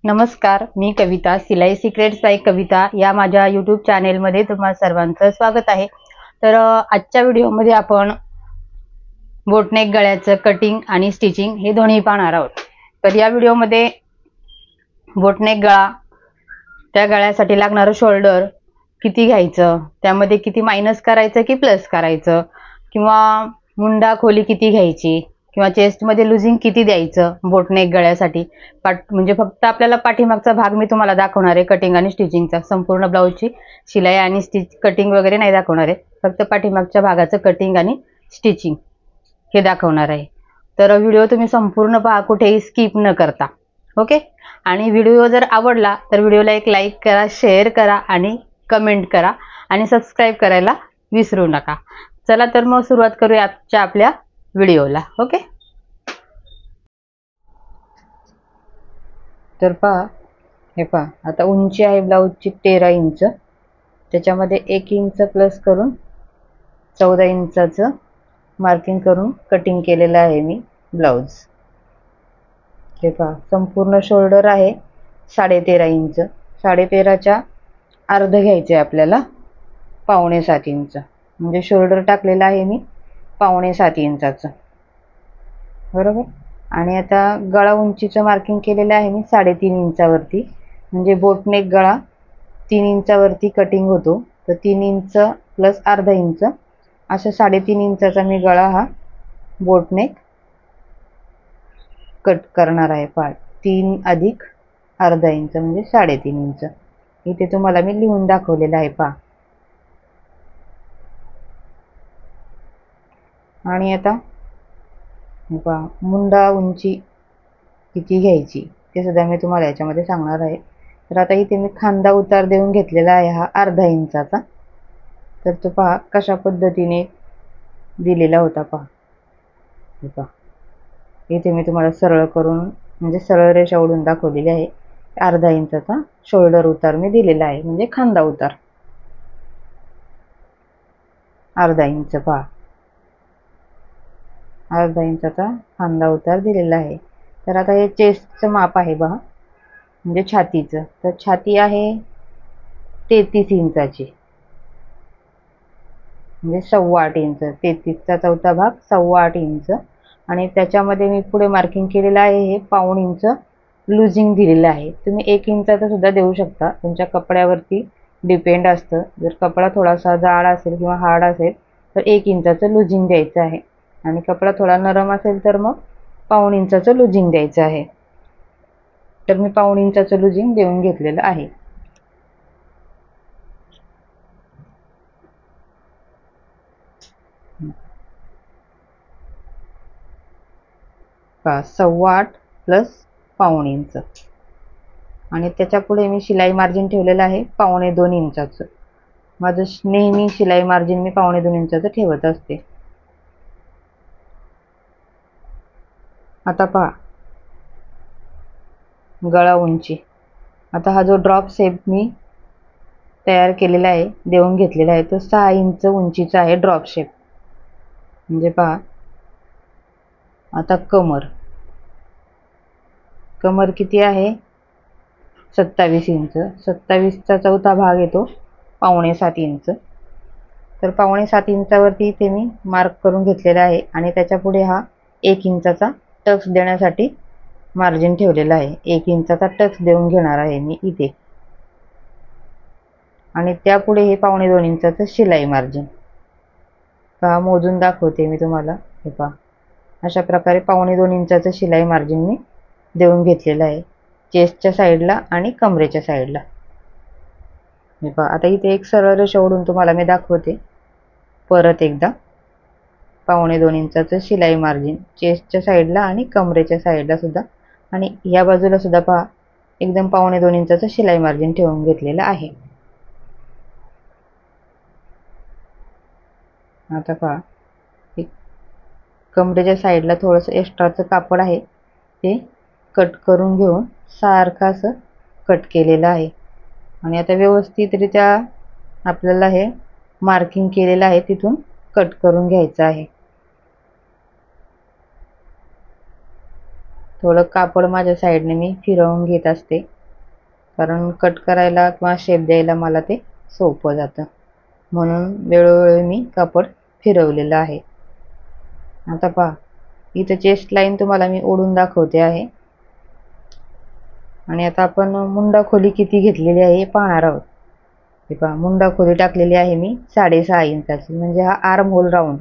नमस्कार, मी कविता सिलाई secrets bye कविता या माझ्या यूट्यूब चॅनेलमध्ये तुम्हा सर्वांचं स्वागत आहे। तर आजच्या व्हिडिओमध्ये आपण बोटनेक गळ्याचं कटिंग आणि स्टिचिंग हे दोन्ही पाहणार आहोत। तर या व्हिडिओमध्ये बोटनेक गळा, त्या गळ्यासाठी लागणारं शोल्डर किती घ्यायचं, त्यामध्ये किती मायनस करायचं की प्लस करायचं, किंवा मुंडा खोली किती घ्यायची, किंवा चेस्ट मध्ये लुजिंग किती द्यायचं बोटनेक गळ्यासाठी, म्हणजे फक्त आपल्याला पाठीमागचा भाग मी तुम्हाला दाखवणार आहे कटिंग आणि स्टिचिंगचा। संपूर्ण ब्लाउजची शिलाई आणि कटिंग वगैरे नाही दाखवणार आहे, फक्त पाठीमागच्या भागाचं कटिंग आणि स्टिचिंग हे दाखवणार आहे। तर व्हिडिओ तुम्ही संपूर्ण पहा, कुठेही स्किप न करता, ओके। आणि व्हिडिओ जर आवडला तर व्हिडिओला एक लाईक करा, शेअर करा आणि कमेंट करा आणि सबस्क्राइब करायला विसरू नका। चला तर मग सुरुवात करूया आजच्या आपल्या व्हिडिओला, ओके। तर पहा, हे पहा, आता उंची आहे ब्लाउजची 13 इंच, त्याच्यामध्ये 1 इंच प्लस करून 14 इंचाचं मार्किंग करून कटिंग केलेलं आहे मी ब्लाउज। हे पहा, संपूर्ण शोल्डर आहे 13.5 इंच, 13.5च्या अर्ध घ्यायचे आपल्याला 6.25 इंच, म्हणजे शोल्डर टाकलेला आहे मी 6.25 इंचाचं, बरोबर। आणि आता गळा उंचीचं मार्किंग केलेलं आहे मी 3.5 इंचावरती, म्हणजे बोटनेक गळा 3 इंचावरती कटिंग होतो, तर 3 इंच प्लस अर्धा इंच असं 3.5 इंचाचा मी गळा हा बोटनेक कट करणार आहे। पहा, 3 अधिक अर्धा इंच म्हणजे 3.5 इंच, इथे तुम्हाला मी लिहून दाखवलेलं आहे, पहा। आणि आता पहा, मुंडा उंची किती घ्यायची ते सुद्धा मी तुम्हाला याच्यामध्ये सांगणार आहे। तर आता इथे मी खांदा उतार देऊन घेतलेला आहे हा अर्धा इंचाचा, तर तो पहा कशा पद्धतीने दिलेला होता, पहा। हे पहा, इथे मी तुम्हाला सरळ करून म्हणजे सरळ रेषा ओढून दाखवलेली आहे। अर्धा इंचाचा शोल्डर उतार मी दिलेला आहे, म्हणजे खांदा उतार अर्धा इंच, पहा अर्धा इंचाचा खांदा उतार दिलेला आहे। तर आता हे चेस्टचं माप आहे पहा, म्हणजे छातीचं, तर छाती आहे 33 इंचाची, म्हणजे 8.25 इंच, 33चा चौथा भाग 8.25 इंच, आणि त्याच्यामध्ये मी पुढे मार्किंग केलेलं आहे हे 1.25 इंच लुजिंग दिलेलं आहे। तुम्ही 1 इंचाचा सुद्धा देऊ शकता, तुमच्या कपड्यावरती डिपेंड असतं। जर कपडा थोडासा जाड असेल किंवा हार्ड असेल तर 1 इंचाचं लुजिंग द्यायचं आहे, आणि कपडा थोडा नरम असेल तर मग 1.25 इंचाचं लुजिंग द्यायचं आहे। तर मी 1.25 इंचाचं लुजिंग देऊन घेतलेलं आहे। पहा, 8.25 प्लस 1.25 इंच, आणि त्याच्या पुढे मी शिलाई मार्जिन ठेवलेलं आहे 1.25 इंचाचं। माझं नेहमी शिलाई मार्जिन मी 1.25 इंचाचं ठेवत असते। आता पहा, गळा उंची, आता हा जो ड्रॉप शेप मी तयार केलेला आहे, देऊन घेतलेला आहे, तो 6 इंच उंचीचा आहे ड्रॉप शेप, म्हणजे पहा। आता कमर किती आहे 27 इंच, 27चा चौथा भाग येतो 6.25 इंच, तर 6.25 इंचावरती इथे मी मार्क करून घेतलेला आहे, आणि त्याच्या पुढे हा 1 इंचाचा टक्स देण्यासाठी मार्जिन ठेवलेला आहे। 1 इंचाचा टक्स देऊन घेणार आहे मी इथे, आणि त्यापुढे हे 2.25 इंचाचं शिलाई मार्जिन, पहा मोजून दाखवते मी तुम्हाला। हे पहा, अशा प्रकारे 2.25 इंचाचं शिलाई मार्जिन मी देऊन घेतलेलं आहे चेस्टच्या साईडला आणि कमरेच्या साईडला। हे पहा, आता इथे एक सरळ रेषा ओढून तुम्हाला मी दाखवते परत एकदा। 2.25 इंचाचं शिलाई मार्जिन चेस्टच्या साईडला आणि कमरेच्या साईडला सुद्धा, आणि या बाजूला सुद्धा पहा एकदम 2.25 इंचाचं शिलाई मार्जिन ठेवून घेतलेलं आहे। आता पहा, कमरेच्या साईडला थोडंसं एक्स्ट्राचं कापड आहे ते कट करून घेऊन सारखं असं कट केलेलं आहे, आणि आता व्यवस्थितरित्या आपल्याला हे मार्किंग केलेलं आहे तिथून कट करून घ्यायचं आहे। थोडं कापड माझ्या साईडने मी फिरवून घेत असते, कारण कट करायला किंवा शेप द्यायला मला ते सोपं जातं, म्हणून वेळोवेळी मी कापड फिरवलेलं आहे. आता पहा, इथं चेस्ट लाईन तुम्हाला मी ओढून दाखवते आहे. आणि आता आपण मुंडा खोली किती घेतलेली आहे हे पाहणार आहोत. हे पहा, मुंडा खोली टाकलेली आहे मी 6.5 इंचाची, म्हणजे हा armhole round,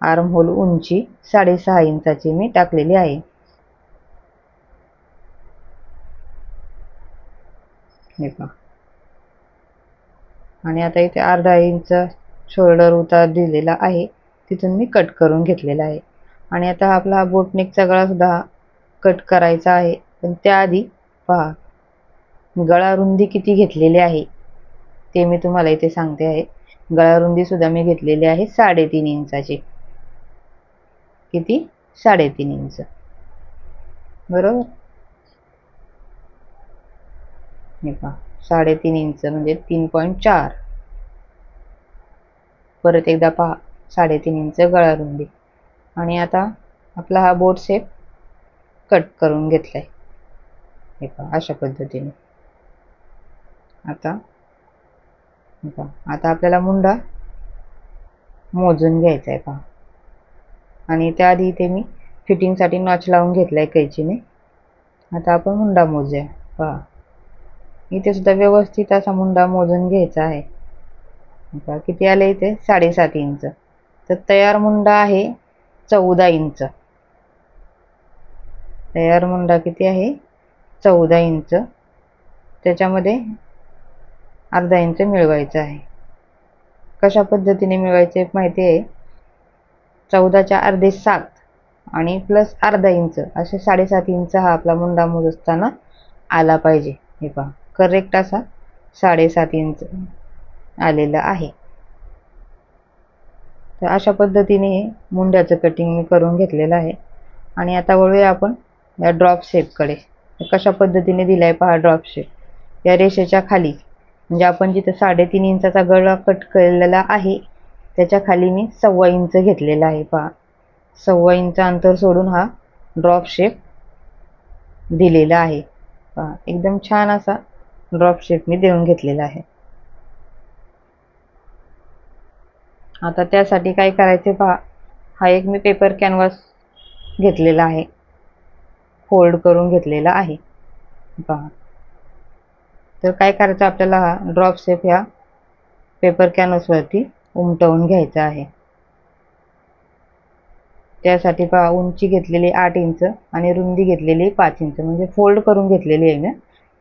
armhole उंची 6.5 इंचाची मी टाकलेली आहे. हे पहा, आणि आता इथे अर्धा इंच शोल्डर उतार दिलेला आहे, तिथून मी कट करून घेतलेला आहे. आणि आता आपला हा बोटनेकचा गळा सुद्धा कट करायचा आहे. पण त्याआधी पहा, गळा रुंदी किती घेतलेली आहे ते मी तुम्हाला इथे सांगते आहे. गळा रुंदी सुद्धा मी घेतलेली आहे 3.5 इंचाची. किती? 3.5 इंच, बरोबर. हे पहा, 3.5 इंच म्हणजे 3.4. परत एकदा पहा, 3.5 इंच गळा रुंदी. आणि आता आपला हा बोट शेप कट करून घेतलाय. हे पहा, अशा पद्धतीने. आता आपल्याला मुंडा मोजून घ्यायचा आहे पहा. आणि त्याआधी इथे मी फिटिंगसाठी नॉच लावून घेतलाय कैचीने. आता आपण मुंडा मोजूया. पहा, इथे सुद्धा व्यवस्थित असा मुंडा मोजून घ्यायचा आहे. पहा किती आले इथे, 7.5 इंच. तर तयार मुंडा आहे 14 इंच. तयार मुंडा किती आहे? 14 इंच. त्याच्यामध्ये अर्धा इंच मिळवायचा आहे. कशा पद्धतीने मिळवायचे माहिती आहे? 14च्या अर्धे 7 आणि प्लस अर्धा इंच असे 7.5 इंच हा आपला मुंडा मोजताना आला पाहिजे. हे पहा, करेक्ट असा 7.5 इंच आलेला आहे. तर अशा पद्धतीने मुंड्याचं कटिंग मी करून घेतलेलं आहे. आणि आता वळूया आपण या ड्रॉप शेपकडे. कशा पद्धतीने दिलाय पहा ड्रॉप शेप. या रेषेच्या खाली, म्हणजे आपण जिथे 3.5 इंचाचा गळा कट केलेला आहे त्याच्या खाली मी 1.25 इंच घेतलेला आहे. पहा, 1.25 इंच अंतर सोडून हा ड्रॉप शेप दिलेला आहे. पहा, एकदम छान असा ड्रॉप शेप मी देऊन घेतलेला आहे. आता त्यासाठी काय करायचे पहा, हा एक मी पेपर कॅनव्हास घेतलेला आहे, फोल्ड करून घेतलेला आहे. पहा, तर काय करायचं आपल्याला, हा ड्रॉप शेप ह्या पेपर कॅनव्हासवरती उमटवून घ्यायचा आहे. त्यासाठी पहा, उंची घेतलेली 8 इंच आणि रुंदी घेतलेली 5 इंच, म्हणजे फोल्ड करून घेतलेली आहे मी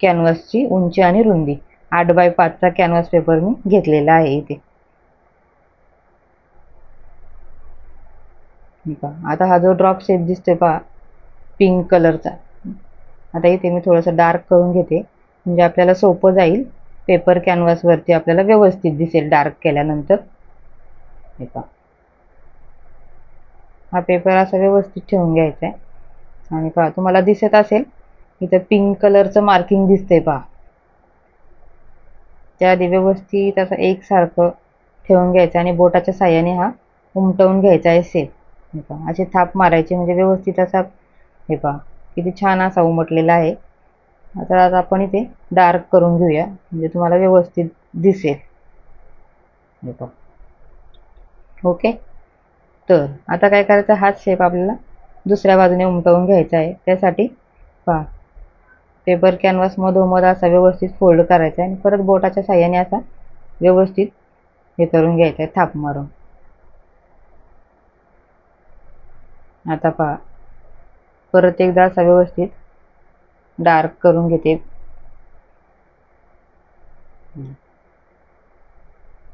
कॅनव्हासची उंची आणि रुंदी. 8x5 चा कॅनव्हास पेपर मी घेतलेला आहे इथे. आता हा जो ड्रॉप शेप दिसतोय पहा पिंक कलरचा, आता इथे मी थोडंसं डार्क करून घेते, म्हणजे आपल्याला सोपं जाईल. पेपर कॅनव्हास वरती आपल्याला व्यवस्थित दिसेल डार्क केल्यानंतर. हे पहा, हा पेपर असा व्यवस्थित ठेवून घ्यायचा आहे. आणि पहा, तुम्हाला दिसत असेल इथं पिंक कलरचं मार्किंग दिसतंय पहा. त्याआधी व्यवस्थित असं एकसारखं ठेवून घ्यायचं आणि बोटाच्या साह्याने हा उमटवून घ्यायचा आहे शेप. हे पहा, असे थाप मारायचे म्हणजे व्यवस्थित असा. हे पहा, किती छान असा उमटलेला आहे. आता आपण इथे डार्क करून घेऊया, म्हणजे तुम्हाला व्यवस्थित दिसेल. हे पहा, ओके. तर आता काय करायचं, हाच शेप आपल्याला दुसऱ्या बाजूने उमटवून घ्यायचा आहे. त्यासाठी पहा, पेपर कॅनव्हास मधोमध असा व्यवस्थित फोल्ड करायचा आहे आणि परत बोटाच्या साह्याने असा व्यवस्थित हे करून घ्यायचं आहे, थाप मारून. आता पहा, परत एकदा असा व्यवस्थित डार्क करून घेते.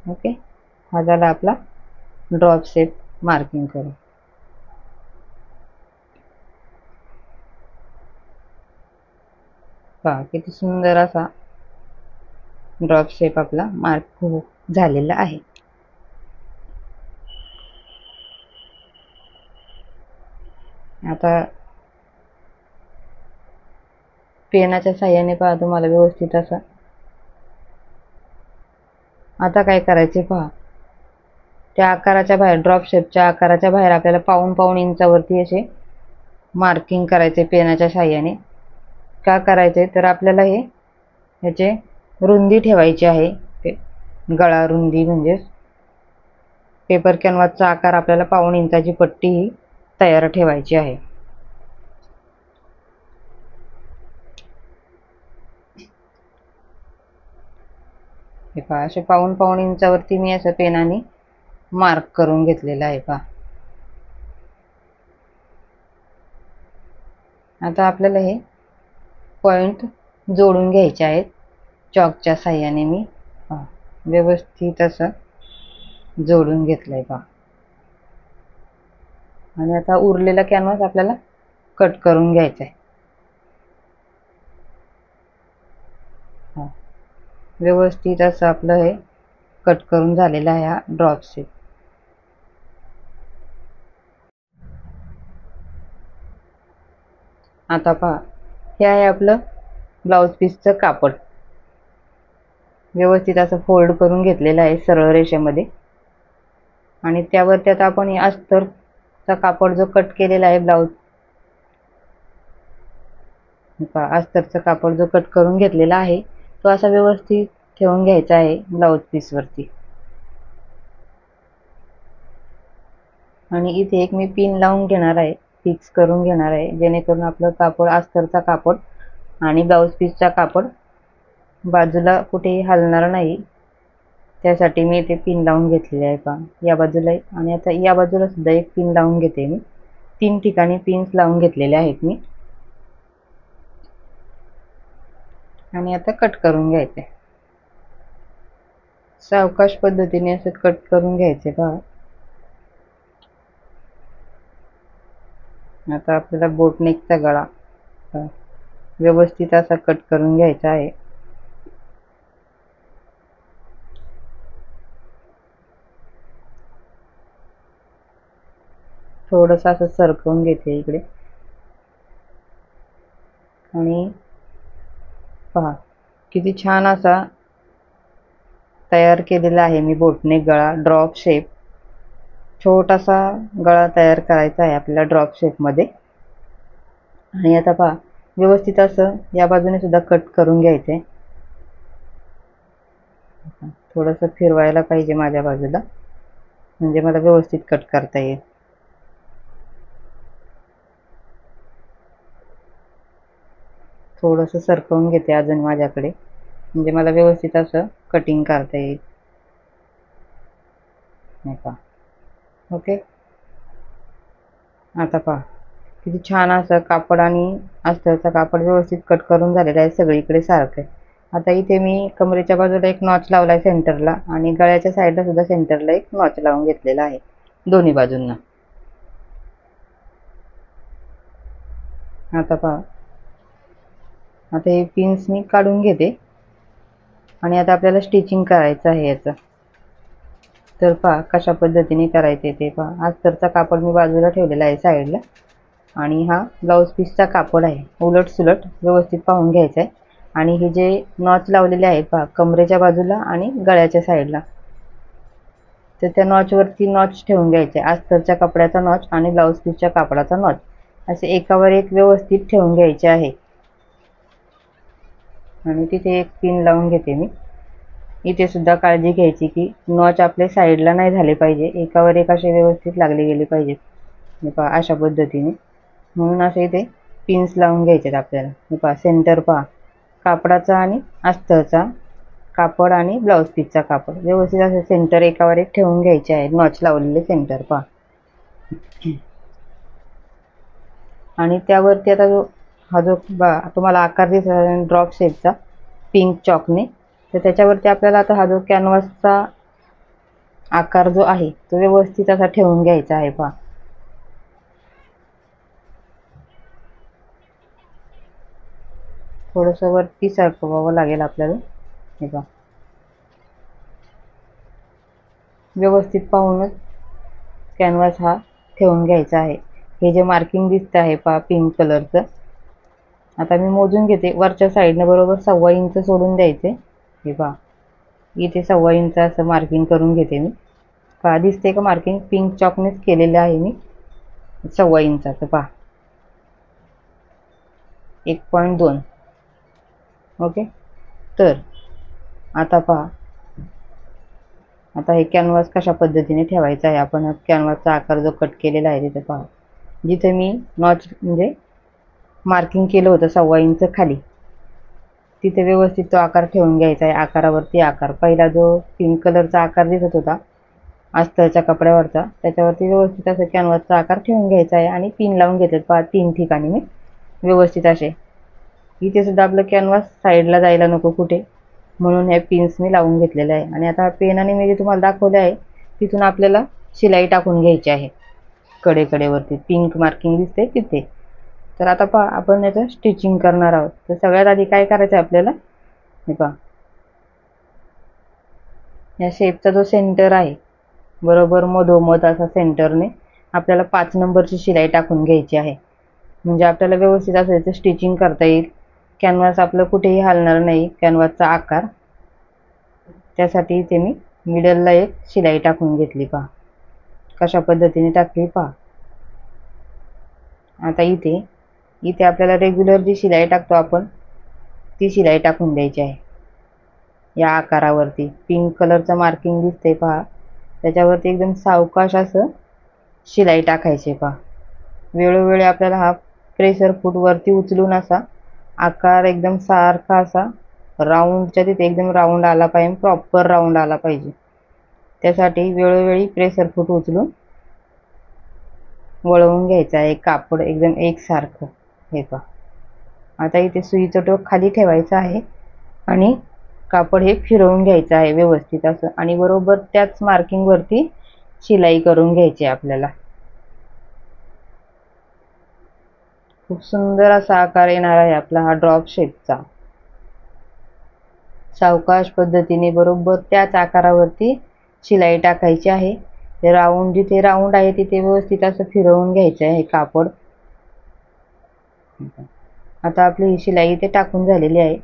ओके, हा झाला आपला ड्रॉप शेप मार्किंग करून. पहा, किती सुंदर असा ड्रॉप शेप आपला मार्क झालेला आहे. आता पेनाच्या साह्याने पहा, तुम्हाला व्यवस्थित असा. आता काय करायचे पहा, त्या आकाराच्या बाहेर, ड्रॉप शेपच्या आकाराच्या बाहेर आपल्याला 1.5 इंचावरती असे मार्किंग करायचे पेनाच्या साह्याने. का करायचे तर आपल्याला हे ह्याचे रुंदी ठेवायची आहे, गळा रुंदी म्हणजे पेपर कॅनव्हासचा आकार आपल्याला 1.5 इंचाची पट्टी ही तयार ठेवायची आहे. हे पहा, असे 1.5 इंचावरती मी असं पेनाने मार्क करून घेतलेला आहे पहा. आता आपल्याला हे पॉइंट जोडून घ्यायचे आहेत चॉकच्या साह्याने. मी व्यवस्थित असं जोडून घेतलंय पहा. आणि आता उरलेला कॅनव्हास आपल्याला कट करून घ्यायचा आहे. व्यवस्थित असं आपलं हे कट करून झालेला आहे हा ड्रॉप शेप. आता पहा, हे आहे आपलं ब्लाउज पीसचं कापड. व्यवस्थित असं फोल्ड करून घेतलेलं आहे सरळ रेषेमध्ये. आणि त्यावरती आता आपण हे अस्तरचा कापड जो कट केलेला आहे ब्लाउज, अस्तरचा कापड जो कट करून घेतलेला आहे तो असा व्यवस्थित ठेवून घ्यायचा आहे ब्लाउज पीस वरती. आणि इथे एक मी पिन लावून घेणार आहे, फिक्स करून घेणार आहे, जेणेकरून आपलं कापड, अस्तरचा कापड आणि ब्लाउज पीसचा कापड बाजूला कुठेही हलणार नाही. त्यासाठी मी इथे पिन लावून घेतलेले आहे पहा, या बाजूला आणि आता या बाजूला सुद्धा एक पिन लावून घेते मी. 3 ठिकाणी पिन्स लावून घेतलेले आहेत मी. आणि आता कट करून घ्यायचे. सावकाश पद्धतीने असं कट करून घ्यायचे पहा. आता आपल्याला बोटनेकचा गळा व्यवस्थित असा कट करून घ्यायचा आहे. थोडंसं असं सरकवून घेते इकडे. आणि पहा, किती छान असा तयार केलेला आहे मी बोटनेक गळा, ड्रॉप शेप. छोटासा गळा तयार करायचा आहे आपल्याला ड्रॉप शेप मध्ये. आणि आता पहा, व्यवस्थित असं या बाजूने सुद्धा कट करून घ्यायचे. थोडंसं फिरवायला पाहिजे माझ्या बाजूला, म्हणजे मला व्यवस्थित कट करता येईल. थोडंसं सरकवून घेते अजून माझ्याकडे, म्हणजे मला व्यवस्थित असं कटिंग करता येईल. ओके. आता पहा, किती छान असं कापड आणि अस्तरचा कापड व्यवस्थित कट करून झालेला आहे, सगळीकडे सारखं आहे. आता इथे मी कमरेच्या बाजूला एक नॉच लावलाय सेंटरला, आणि गळ्याच्या साईडला सुद्धा सेंटरला एक नॉच लावून घेतलेला आहे दोन्ही बाजूंना. आता पहा, आता हे पिन्स मी काढून घेते. आणि आता आपल्याला स्टिचिंग करायचं आहे याचं. तर पहा कशा पद्धतीने करायचे ते पहा. अस्तरचा कापड मी बाजूला ठेवलेला आहे साईडला, आणि हा ब्लाउज पीसचा कापड आहे. उलट सुलट व्यवस्थित पाहून घ्यायचं आहे. आणि हे जे नॉच लावलेले आहेत पहा कमरेच्या बाजूला आणि गळ्याच्या साईडला, तर त्या नॉचवरती नॉच ठेवून घ्यायचे. अस्तरच्या कपड्याचा नॉच आणि ब्लाउज पीसच्या कापडाचा नॉच असे एकावर एक व्यवस्थित ठेवून घ्यायचे आहे. आणि तिथे एक पिन लावून घेते मी. इथे सुद्धा काळजी घ्यायची की नॉच आपले साईडला नाही झाले पाहिजे, एकावर एक असे व्यवस्थित लागले गेले पाहिजेत. पहा अशा पद्धतीने, म्हणून असे इथे पिन्स लावून घ्यायचे आपल्याला. पहा सेंटर पहा, कापडाचा आणि अस्तरचा कापड आणि ब्लाउज पीसचा कापड व्यवस्थित असे सेंटर एकावर एक ठेवून घ्यायचे आहे, नॉच लावलेले सेंटर पहा. आणि त्यावरती आता हा जो तुम्हाला आकार दिसला ड्रॉप शेपचा पिंक चॉकने, तर त्याच्यावरती आपल्याला आता हा जो कॅनव्हासचा आकार जो आहे तो व्यवस्थित असा ठेवून घ्यायचा आहे पहा. थोडंसं वरती सरकवावं लागेल आपल्याला. हे पहा, व्यवस्थित पाहूनच कॅनव्हास हा ठेवून घ्यायचा आहे. हे जे मार्किंग दिसतं आहे पहा पिंक कलरचं, आता मी मोजून घेते. वरच्या साईडने बरोबर 1.25 इंच सोडून द्यायचे. हे पहा, इथे 1.25 इंच असं मार्किंग करून घेते मी. पहा दिसते का मार्किंग, पिंक चॉकनेच केलेलं आहे मी 1.25 इंचाचं पहा. 1.2. ओके. तर आता पहा, आता हे कॅनव्हास कशा पद्धतीने ठेवायचा आहे. आपण कॅनव्हासचा आकार जो कट केलेला आहे तिथे पहा, जिथे मी नॉच म्हणजे मार्किंग केलं होतं 1.25 इंच खाली, तिथे व्यवस्थित तो आकार ठेवून घ्यायचा आहे. आकारावरती आकार, पहिला जो पिंक कलरचा आकार दिसत होता अस्तरच्या कपड्यावरचा, त्याच्यावरती व्यवस्थित असं कॅनव्हासचा आकार ठेवून घ्यायचा आहे आणि पिन लावून घेतलेत पहा 3 ठिकाणी मी व्यवस्थित असे. इथे सुद्धा आपलं कॅनव्हास साईडला जायला नको कुठे, म्हणून हे पिन्स मी लावून घेतलेले आहे. आणि आता पेनाने मी जे तुम्हाला दाखवले आहे तिथून आपल्याला शिलाई टाकून घ्यायची आहे कडेकडेवरती, पिंक मार्किंग दिसते तिथे. तर आता पहा, आपण याचं स्टिचिंग करणार आहोत. तर सगळ्यात आधी काय करायचं आहे आपल्याला, हे पहा, या शेपचा जो सेंटर आहे बरोबर मधोमध असा सेंटरने आपल्याला 5 नंबरची शिलाई टाकून घ्यायची आहे. म्हणजे आपल्याला व्यवस्थित असं याचं स्टिचिंग करता येईल. कॅनव्हास आपलं कुठेही हलणार नाही, कॅनव्हासचा आकार. त्यासाठी इथे मी मिडलला एक शिलाई टाकून घेतली पहा, कशा पद्धतीने टाकली पहा. आता इथे आपल्याला रेग्युलर जी शिलाई टाकतो आपण ती शिलाई टाकून द्यायची आहे. या आकारावरती पिंक कलरचं मार्किंग दिसते पहा, त्याच्यावरती एकदम सावकाश असं शिलाई टाकायची पहा. वेळोवेळी आपल्याला हा प्रेशर फूट वरती उचलून असा आकार एकदम सारखा असा राऊंडच्या तिथे एकदम राऊंड आला पाहिजे, प्रॉपर राऊंड आला पाहिजे. त्यासाठी वेळोवेळी प्रेशर फूट उचलून वळवून घ्यायचं आहे कापड एकदम एकसारखं. हे पहा, आता इथे सुईचं टोक खाली ठेवायचं आहे आणि कापड हे फिरवून घ्यायचं आहे व्यवस्थित असं, आणि बरोबर त्याच मार्किंग वरती शिलाई करून घ्यायची आपल्याला. खूप सुंदर असा आकार येणार आहे आपला हा ड्रॉप शेपचा. सावकाश पद्धतीने बरोबर त्याच आकारावरती शिलाई टाकायची आहे. ते राऊंड, जिथे राऊंड आहे तिथे व्यवस्थित असं फिरवून घ्यायचं आहे कापड. आता आपली ही शिलाई इथे टाकून झालेली आहे.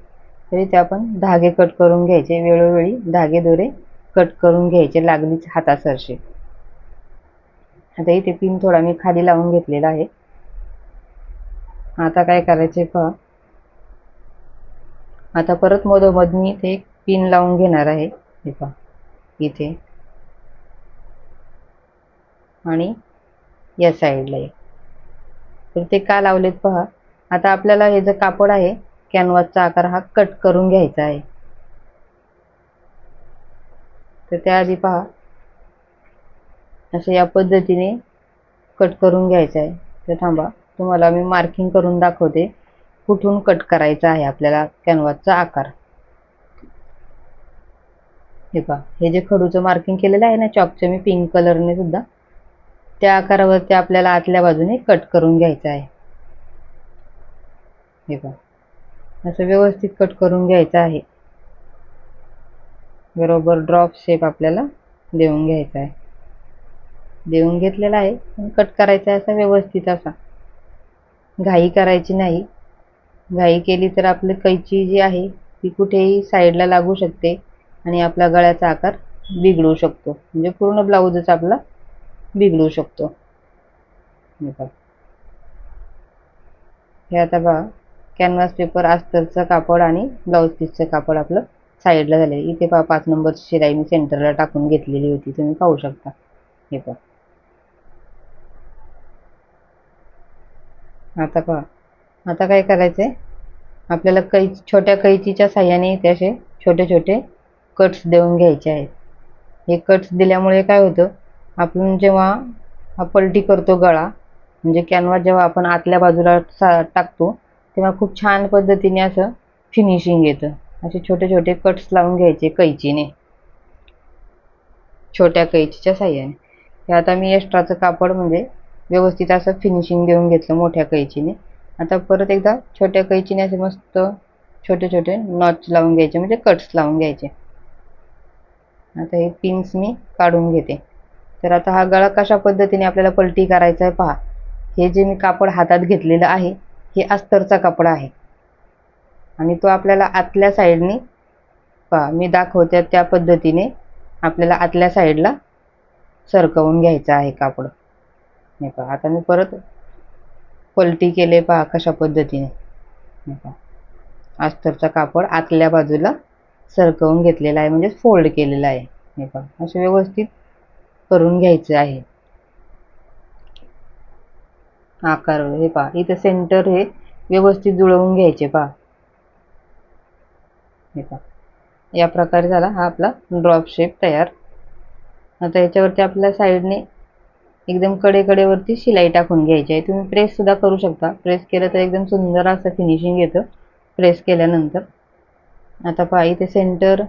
तर इथे आपण धागे कट करून घ्यायचे, वेळोवेळी धागे दोरे कट करून घ्यायचे लागलीच हातासरशी. आता इथे पिन थोडा मी खाली लावून घेतलेला आहे. आता काय करायचे पहा, आता परत मधोमध मी इथे एक पिन लावून घेणार आहे. हे पहा इथे आणि या साईडला एक. तर ते का लावलेत पहा, आता आपल्याला हे जे कापड आहे कॅनव्हासचा आकार हा कट करून घ्यायचा आहे. तर त्याआधी पहा असं या पद्धतीने कट करून घ्यायचं आहे. तर थांबा, तुम्हाला मी मार्किंग करून दाखवते कुठून कट करायचा आहे आपल्याला कॅनव्हासचा आकार. हे पहा, हे जे खडूचं मार्किंग केलेलं आहे ना चॉकचं मी पिंक कलरने सुद्धा, त्या आकारावरती आपल्याला आतल्या बाजूने कट करून घ्यायचं आहे. हे पहा, असं व्यवस्थित कट करून घ्यायचं आहे. बरोबर ड्रॉप शेप आपल्याला देऊन घ्यायचा आहे. देऊन घेतलेला आहे, पण कट करायचा आहे असा व्यवस्थित असा. घाई करायची नाही. घाई केली तर आपली कैची जी आहे ती कुठेही साईडला लागू शकते आणि आपला गळ्याचा आकार बिघडू शकतो, म्हणजे पूर्ण ब्लाऊजच आपला बिघडू शकतो. हे आता बघा, कॅनव्हास पेपर अस्तरचं कापड आणि ब्लाऊज पीसचं कापड आपलं साईडला झाले. इथे पहा 5 नंबरची शिलाई मी सेंटरला टाकून घेतलेली होती, तुम्ही पाहू शकता. हे पहा, आता पहा, आता काय करायचंय आपल्याला छोट्या कैचीच्या साह्याने इथे असे छोटे छोटे कट्स देऊन घ्यायचे आहेत. हे कट्स दिल्यामुळे काय होतं, आपण जेव्हा पलटी करतो गळा, म्हणजे कॅनव्हास जेव्हा आपण आतल्या बाजूला टाकतो तेव्हा खूप छान पद्धतीने असं फिनिशिंग येतं. असे छोटे छोटे कट्स लावून घ्यायचे कैचीने, छोट्या कैचीच्या साह्याने. हे आता मी एक्स्ट्राचं कापड म्हणजे व्यवस्थित असं फिनिशिंग देऊन घेतलं मोठ्या कैचीने. आता परत एकदा छोट्या कैचीने असे मस्त छोटे छोटे नॉच लावून घ्यायचे, म्हणजे कट्स लावून घ्यायचे. आता हे पिन्स मी काढून घेते. तर आता हा गळा कशा पद्धतीने आपल्याला पलटी करायचा आहे पहा. हे जे मी कापड हातात घेतलेलं आहे हे अस्तरचा कापड आहे आणि तो आपल्याला आतल्या साईडने पहा मी दाखवते त्या पद्धतीने आपल्याला आतल्या साईडला सरकवून घ्यायचं आहे कापड. हे पहा, आता मी परत पलटी केले पहा कशा पद्धतीने. हे पहा, अस्तरचा कापड आतल्या बाजूला सरकवून घेतलेला आहे, म्हणजे फोल्ड केलेला आहे. हे पहा असं व्यवस्थित करून घ्यायचं आहे आकार. हे पहा इथं सेंटर हे व्यवस्थित जुळवून घ्यायचे. पहा हे पहा या प्रकारे झाला हा आपला ड्रॉप शेप तयार. आता याच्यावरती आपल्या साईडने एकदम कडेकडेवरती शिलाई टाकून घ्यायची आहे. तुम्ही प्रेस सुद्धा करू शकता, प्रेस केलं तर एकदम सुंदर असं फिनिशिंग येतं प्रेस केल्यानंतर. आता पहा इथे सेंटर,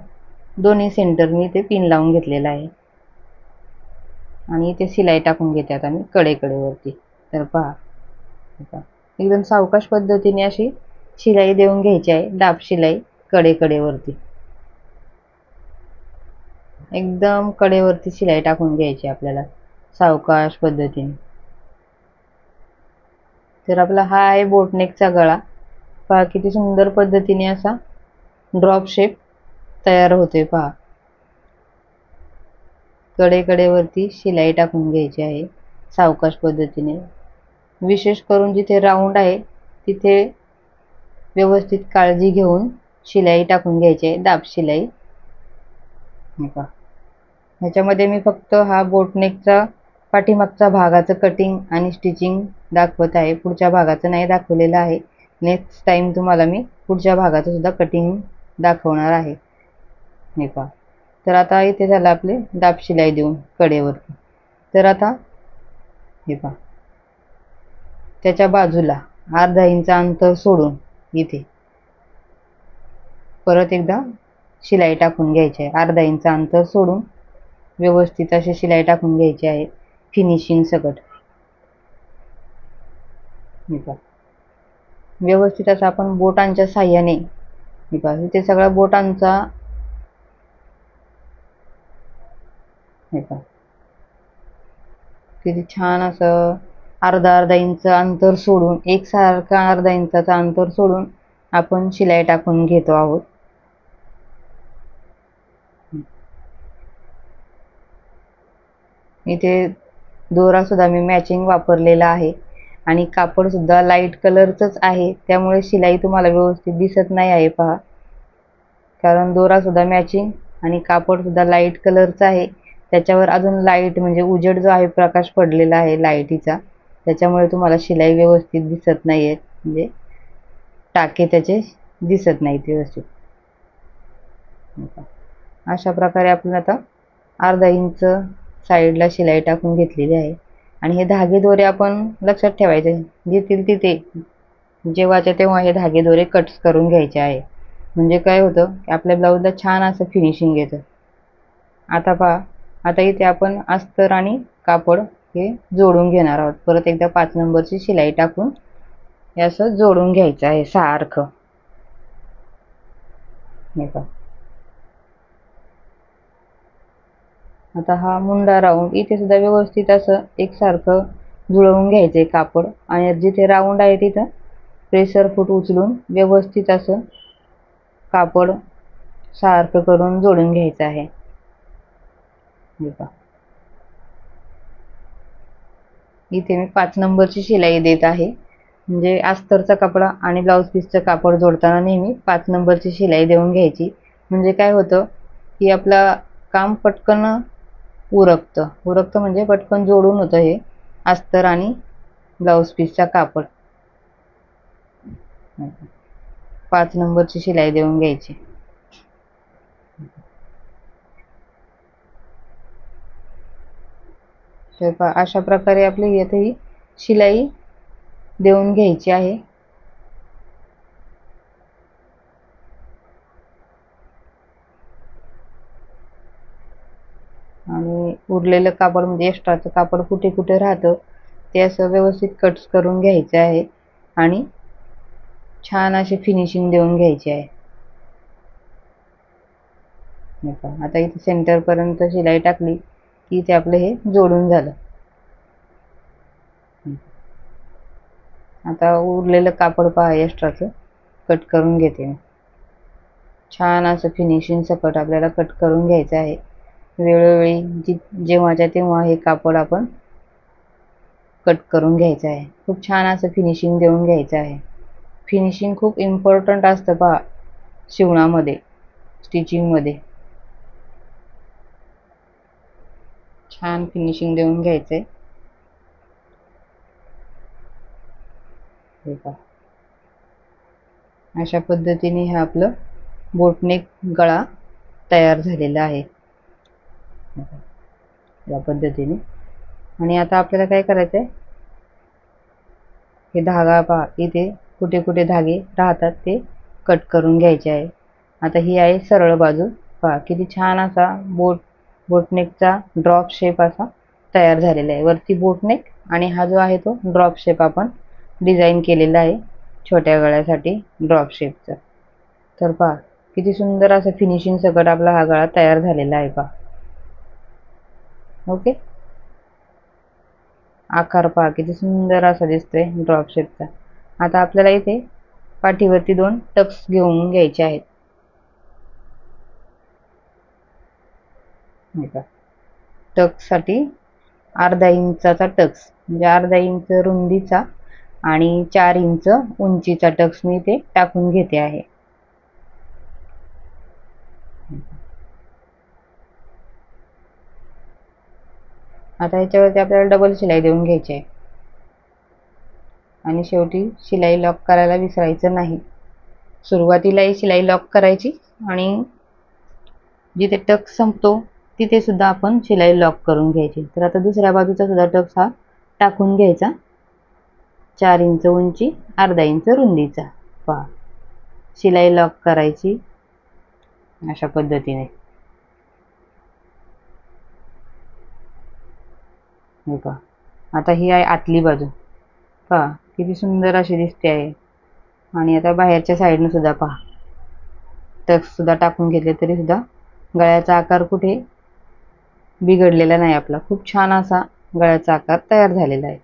दोन्ही सेंटर मी इथे पिन लावून घेतलेला आहे आणि इथे शिलाई टाकून घेते आता मी कडेकडेवरती. तर पहा एकदम सावकाश पद्धतीने अशी शिलाई देऊन घ्यायची आहे, दाब शिलाई कडेकडेवरती. एकदम कडेवरती शिलाई टाकून घ्यायची आपल्याला सावकाश पद्धतीने. तर आपला हा आहे बोटनेकचा गळा. पहा किती सुंदर पद्धतीने असा ड्रॉप शेप तयार होतोय. पहा कडेकडेवरती शिलाई टाकून घ्यायची आहे सावकाश पद्धतीने. विशेष करून जिथे राऊंड आहे तिथे व्यवस्थित काळजी घेऊन शिलाई टाकून घ्यायची आहे, दाब शिलाई. पहा ह्याच्यामध्ये मी फक्त हा बोटनेकचा पाठीमागचा भागाचं कटिंग आणि स्टिचिंग दाखवत आहे, पुढच्या भागाचं नाही दाखवलेलं आहे. नेक्स्ट टाइम तुम्हाला मी पुढच्या भागाचं सुद्धा कटिंग दाखवणार आहे. हे पहा तर आता इथे झालं आपले दाब शिलाई देऊन कडेवरती. तर आता हे पहा त्याच्या बाजूला अर्धा इंच अंतर सोडून इथे परत एकदा शिलाई टाकून घ्यायची आहे. अर्धा इंच अंतर सोडून व्यवस्थित अशी शिलाई टाकून घ्यायची आहे फिनिशिंग सकट. व्यवस्थित असं आपण बोटांच्या साह्याने इथे सगळ्या बोटांचा किती छान असं अर्धा इंच अंतर सोडून, एकसारखा अर्धा इंचाचा अंतर सोडून आपण शिलाई टाकून घेतो आहोत. इथे दोरा सुद्धा मी मॅचिंग वापरलेला आहे आणि कापड सुद्धा लाईट कलरचंच आहे, त्यामुळे शिलाई तुम्हाला व्यवस्थित दिसत नाही आहे. पहा कारण दोरा सुद्धा मॅचिंग आणि कापड सुद्धा लाईट कलरचं आहे. त्याच्यावर अजून लाईट म्हणजे उजेड जो आहे प्रकाश पडलेला आहे लाईटीचा, त्याच्यामुळे तुम्हाला शिलाई व्यवस्थित दिसत नाही आहे, म्हणजे टाके त्याचे दिसत नाहीत व्यवस्थित. अशा प्रकारे आपण आता अर्धा इंच साईडला शिलाई टाकून घेतलेली आहे. आणि हे धागे दोरे आपण लक्षात ठेवायचे, जिथील तिथे जेव्हाच्या तेव्हा हे धागे दोरे कट्स करून घ्यायचे आहे, म्हणजे काय होतं की आपल्या ब्लाऊजला छान असं फिनिशिंग येतं. आता पहा आता इथे आपण अस्तर आणि कापड हे जोडून घेणार आहोत. परत एकदा 5 नंबरची शिलाई टाकून हे असं जोडून घ्यायचं आहे सारखं. हे पहा आता हा मुंडा राऊंड इथे सुद्धा व्यवस्थित असं एकसारखं जुळवून घ्यायचंय कापड, आणि जिथे राऊंड आहे तिथं प्रेशर फूट उचलून व्यवस्थित असं कापड सारखं करून जोडून घ्यायचं आहे. इथे मी 5 नंबरची शिलाई देत आहे, म्हणजे अस्तरचा कपडा आणि ब्लाऊज पीसचं कापड जोडताना नेहमी 5 नंबरची शिलाई देऊन घ्यायची. म्हणजे काय होतं की आपलं काम पटकन उरकतं म्हणजे पटकन जोडून होतं हे अस्तर आणि ब्लाऊज पीसचा कापड. 5 नंबरची शिलाई देऊन घ्यायची. तर अशा प्रकारे आपली इथे ही शिलाई देऊन घ्यायची आहे. आणि उरलेलं कापड म्हणजे एक्स्ट्राचं कापड कुठे कुठे राहतं ते असं व्यवस्थित कट्स करून घ्यायचं आहे आणि छान अशी फिनिशिंग देऊन घ्यायची आहे. आता इथे सेंटर पर्यंत शिलाई टाकली की इथे आपलं हे जोडून झालं. आता उरलेलं कापड पहा एक्स्ट्राचं कट करून घेते मी. छान असं फिनिशिंग सकट आपल्याला कट करून घ्यायचं आहे. वेळोवेळी जेव्हाच्या तेव्हा हे कापड आपण कट करून घ्यायचं आहे. खूप छान असं फिनिशिंग देऊन घ्यायचं आहे. फिनिशिंग खूप इम्पॉर्टंट असतं पहा शिवणामध्ये, स्टिचिंगमध्ये. छान फिनिशिंग देऊन घ्यायचंय. हे पहा, अशा पद्धतीने हे आपलं बोटनेक गळा तयार झालेला आहे या पद्धतीने. आणि आता आपल्याला काय करायचंय, हे धागा पहा इथे कुठे कुठे धागे राहतात ते कट करून घ्यायचे आहे. आता ही आहे सरळ बाजू. पहा किती छान असा बोटनेकचा ड्रॉप शेप असा तयार झालेला आहे. वरती बोटनेक आणि हा जो आहे तो ड्रॉप शेप आपण डिझाईन केलेला आहे छोट्या गळ्यासाठी ड्रॉप शेपचा. तर पहा किती सुंदर असं फिनिशिंग सकट आपला हा गळा तयार झालेला आहे पहा. ओके, आकार पहा किती सुंदर असा दिसतोय ड्रॉप शेपचा. आता आपल्याला इथे पाठीवरती 2 टक्स घेऊन घ्यायचे आहेत. टक्ससाठी अर्धा इंचाचा टक्स, म्हणजे अर्धा इंच रुंदीचा आणि 4 इंच उंचीचा टक्स मी इथे टाकून घेते आहे. आता याच्यावरती आपल्याला डबल शिलाई देऊन घ्यायची आहे. आणि शेवटी शिलाई लॉक करायला विसरायचं नाही. सुरुवातीलाही शिलाई लॉक करायची आणि जिथे टक्स संपतो तिथे सुद्धा आपण शिलाई लॉक करून घ्यायची. तर आता दुसऱ्या बाजूचा सुद्धा टक्स हा टाकून घ्यायचा. 4 इंच उंची, अर्धा इंच रुंदीचा. पहा, शिलाई लॉक करायची अशा पद्धतीने. हे पहा, आता ही आहे आतली बाजू. पहा किती सुंदर अशी दिसते आहे. आणि आता बाहेरच्या साईडने सुद्धा पहा, टक्स सुद्धा टाकून घेतले तरी सुद्धा गळ्याचा आकार कुठे बिघडलेला नाही आपला. खूप छान असा गळ्याचा आकार तयार झालेला आहे.